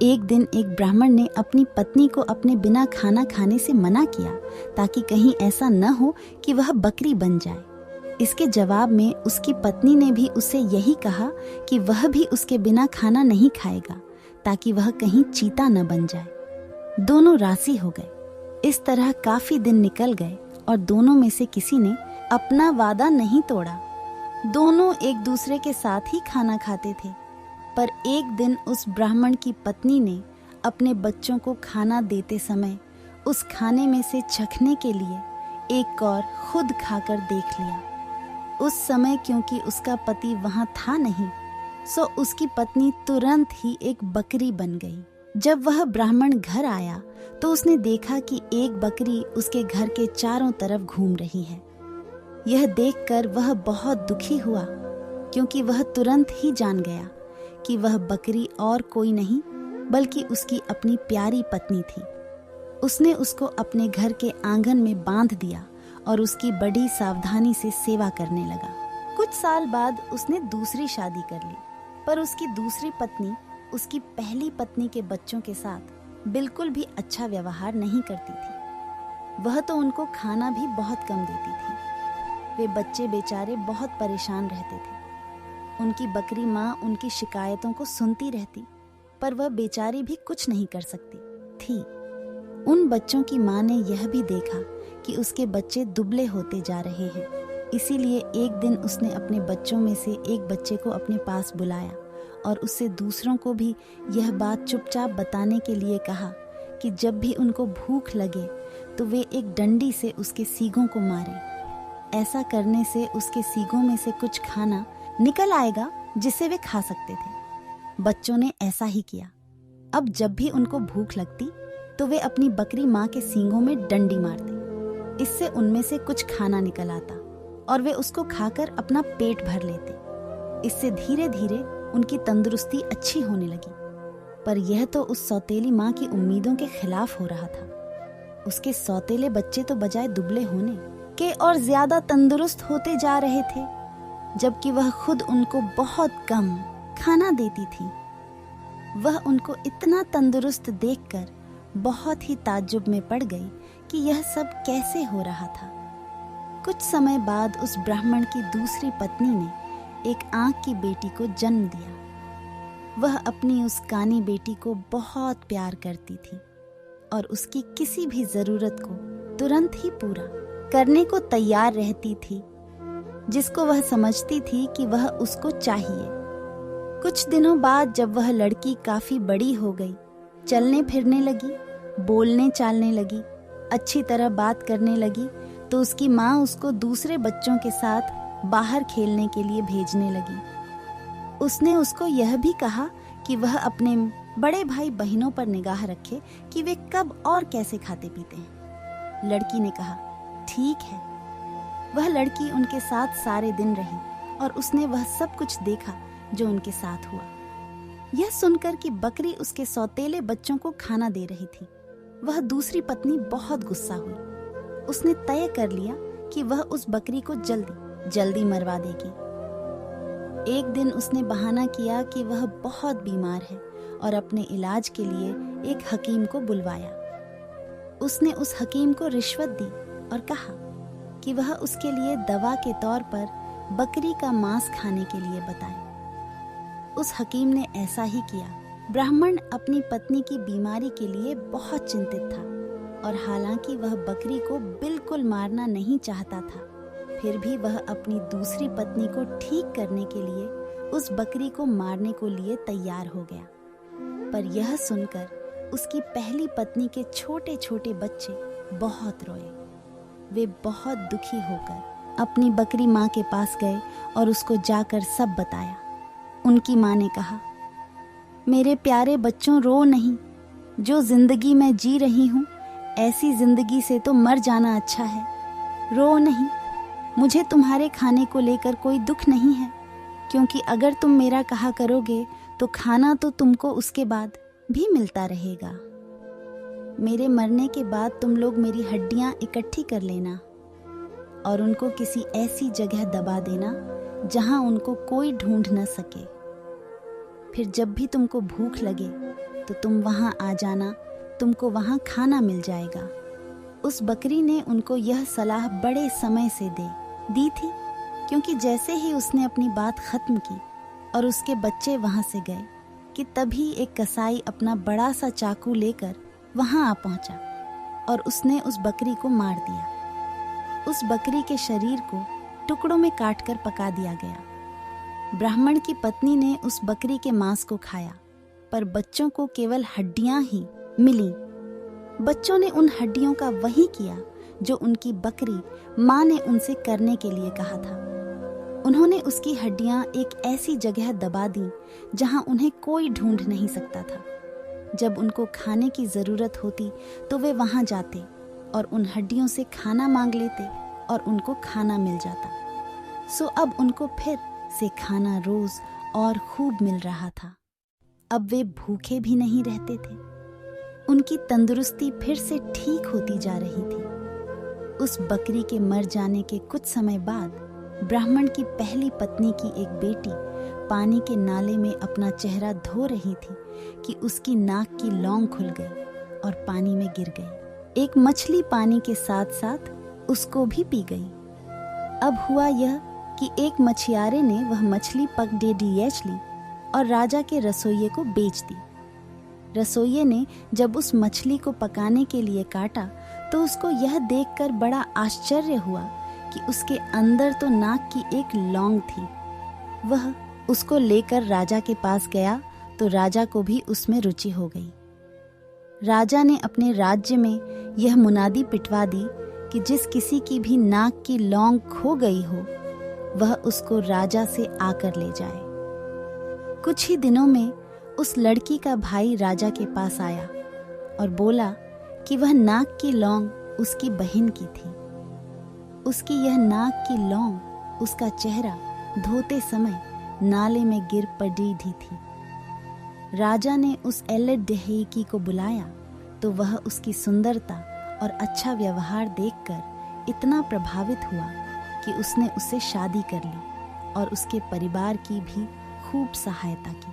एक दिन एक ब्राह्मण ने अपनी पत्नी को अपने बिना खाना खाने से मना किया ताकि कहीं ऐसा न हो कि वह बकरी बन जाए। इसके जवाब में उसकी पत्नी ने भी उसे यही कहा कि वह भी उसके बिना खाना नहीं खाएगा ताकि वह कहीं चीता न बन जाए। दोनों राजी हो गए। इस तरह काफी दिन निकल गए और दोनों में से किसी ने अपना वादा नहीं तोड़ा। दोनों एक दूसरे के साथ ही खाना खाते थे। पर एक दिन उस ब्राह्मण की पत्नी ने अपने बच्चों को खाना देते समय उस खाने में से चखने के लिए एक और खुद खाकर देख लिया। उस समय क्योंकि उसका पति वहां था नहीं, सो उसकी पत्नी तुरंत ही एक बकरी बन गई। जब वह ब्राह्मण घर आया तो उसने देखा कि एक बकरी उसके घर के चारों तरफ घूम रही है। यह देखकर वह बहुत दुखी हुआ क्योंकि वह तुरंत ही जान गया कि वह बकरी और कोई नहीं बल्कि उसकी अपनी प्यारी पत्नी थी। उसने उसको अपने घर के आंगन में बांध दिया और उसकी बड़ी सावधानी से सेवा करने लगा। कुछ साल बाद उसने दूसरी शादी कर ली, पर उसकी दूसरी पत्नी उसकी पहली पत्नी के बच्चों के साथ बिल्कुल भी अच्छा व्यवहार नहीं करती थी। वह तो उनको खाना भी बहुत कम देती थी। वे बच्चे बेचारे बहुत परेशान रहते थे। उनकी बकरी माँ उनकी शिकायतों को सुनती रहती, पर वह बेचारी भी कुछ नहीं कर सकती थी। उन बच्चों की माँ ने यह भी देखा कि उसके बच्चे दुबले होते जा रहे हैं। इसीलिए एक दिन उसने अपने बच्चों में से एक बच्चे को अपने पास बुलाया और उससे दूसरों को भी यह बात चुपचाप बताने के लिए कहा कि जब भी उनको भूख लगे तो वे एक डंडी से उसके सींगों को मारें। ऐसा करने से उसके सींगों में से कुछ खाना निकल आएगा जिसे वे खा सकते थे। बच्चों ने ऐसा ही किया। अब जब भी उनको भूख लगती तो वे अपनी बकरी माँ के सींगों में डंडी मारते। इससे उनमें से कुछ खाना निकल आता और वे उसको खाकर अपना पेट भर लेते। इससे धीरे धीरे उनकी तंदुरुस्ती अच्छी होने लगी। पर यह तो उस सौतेली माँ की उम्मीदों के खिलाफ हो रहा था। उसके सौतेले बच्चे तो बजाय दुबले होने के और ज्यादा तंदुरुस्त होते जा रहे थे, जबकि वह खुद उनको बहुत कम खाना देती थी। वह उनको इतना तंदुरुस्त देखकर बहुत ही ताज्जुब में पड़ गई कि यह सब कैसे हो रहा था। कुछ समय बाद उस ब्राह्मण की दूसरी पत्नी ने एक आँख की बेटी को जन्म दिया। वह अपनी उस कानी बेटी को बहुत प्यार करती थी और उसकी किसी भी जरूरत को तुरंत ही पूरा करने को तैयार रहती थी, जिसको वह समझती थी कि वह उसको चाहिए। कुछ दिनों बाद जब वह लड़की काफी बड़ी हो गई, चलने फिरने लगी, बोलने चालने लगी, अच्छी तरह बात करने लगी, तो उसकी माँ उसको दूसरे बच्चों के साथ बाहर खेलने के लिए भेजने लगी। उसने उसको यह भी कहा कि वह अपने बड़े भाई बहनों पर निगाह रखे कि वे कब और कैसे खाते पीते हैं। लड़की ने कहा, ठीक है। वह लड़की उनके साथ सारे दिन रही और उसने वह सब कुछ देखा जो उनके साथ हुआ। यह सुनकर कि बकरी उसके सौतेले बच्चों को खाना दे रही थी, वह दूसरी पत्नी बहुत गुस्सा हुई। उसने तय कर लिया कि वह उस बकरी को जल्दी जल्दी मरवा देगी। एक दिन उसने बहाना किया कि वह बहुत बीमार है और अपने इलाज के लिए एक हकीम को बुलवाया। उसने उस हकीम को रिश्वत दी और कहा कि वह उसके लिए दवा के तौर पर बकरी का मांस खाने के लिए बताए। उस हकीम ने ऐसा ही किया। ब्राह्मण अपनी पत्नी की बीमारी के लिए बहुत चिंतित था और हालांकि वह बकरी को बिल्कुल मारना नहीं चाहता था, फिर भी वह अपनी दूसरी पत्नी को ठीक करने के लिए उस बकरी को मारने को लिए तैयार हो गया। पर यह सुनकर उसकी पहली पत्नी के छोटे छोटे बच्चे बहुत रोए। वे बहुत दुखी होकर अपनी बकरी माँ के पास गए और उसको जाकर सब बताया। उनकी माँ ने कहा, मेरे प्यारे बच्चों, रो नहीं। जो जिंदगी मैं जी रही हूँ, ऐसी जिंदगी से तो मर जाना अच्छा है। रो नहीं। मुझे तुम्हारे खाने को लेकर कोई दुख नहीं है, क्योंकि अगर तुम मेरा कहा करोगे तो खाना तो तुमको उसके बाद भी मिलता रहेगा। मेरे मरने के बाद तुम लोग मेरी हड्डियां इकट्ठी कर लेना और उनको किसी ऐसी जगह दबा देना जहां उनको कोई ढूंढ न सके। फिर जब भी तुमको भूख लगे तो तुम वहाँ आ जाना, तुमको वहाँ खाना मिल जाएगा। उस बकरी ने उनको यह सलाह बड़े समय से दी थी, क्योंकि जैसे ही उसने अपनी बात खत्म की और उसके बच्चे वहाँ से गए कि तभी एक कसाई अपना बड़ा सा चाकू लेकर वहाँ आ पहुँचा और उसने उस बकरी को मार दिया। उस बकरी के शरीर को टुकड़ों में काटकर पका दिया गया। ब्राह्मण की पत्नी ने उस बकरी के मांस को खाया, पर बच्चों को केवल हड्डियां ही मिली। बच्चों ने उन हड्डियों का वही किया जो उनकी बकरी माँ ने उनसे करने के लिए कहा था। उन्होंने उसकी हड्डियां एक ऐसी जगह दबा दी जहां उन्हें कोई ढूंढ नहीं सकता था। जब उनको खाने की जरूरत होती तो वे वहां जाते और उन हड्डियों से खाना मांग लेते और उनको खाना मिल जाता। सो अब उनको फिर से खाना रोज और खूब मिल रहा था। अब वे भूखे भी नहीं रहते थे। उनकी तंदुरुस्ती फिर से ठीक होती जा रही थी। उस बकरी के मर जाने के कुछ समय बाद ब्राह्मण की पहली पत्नी की एक बेटी पानी के नाले में अपना चेहरा धो रही थी कि उसकी नाक की लौंग खुल गई और पानी में गिर गई। एक मछली पानी के साथ साथ उसको भी पी गई। अब हुआ यह कि एक मछियारे ने वह मछली पकड़े ली और राजा के रसोइये को बेच दी। रसोइये ने जब उस मछली को पकाने के लिए काटा तो उसको यह देखकर बड़ा आश्चर्य हुआ कि उसके अंदर तो नाक की एक लौंग थी। वह उसको लेकर राजा के पास गया तो राजा को भी उसमें रुचि हो गई। राजा ने अपने राज्य में यह मुनादी पिटवा दी कि जिस किसी की भी नाक की लौंग खो गई हो वह उसको राजा से आकर ले जाए। कुछ ही दिनों में उस लड़की का भाई राजा के पास आया और बोला कि वह नाक की लौंग उसकी बहन की थी। उसकी यह नाक की लौंग उसका चेहरा धोते समय नाले में गिर पड़ी थी। राजा ने उस एल्लेडेहेकी को बुलाया तो वह उसकी सुंदरता और अच्छा व्यवहार देखकर इतना प्रभावित हुआ कि उसने उससे शादी कर ली और उसके परिवार की भी खूब सहायता की।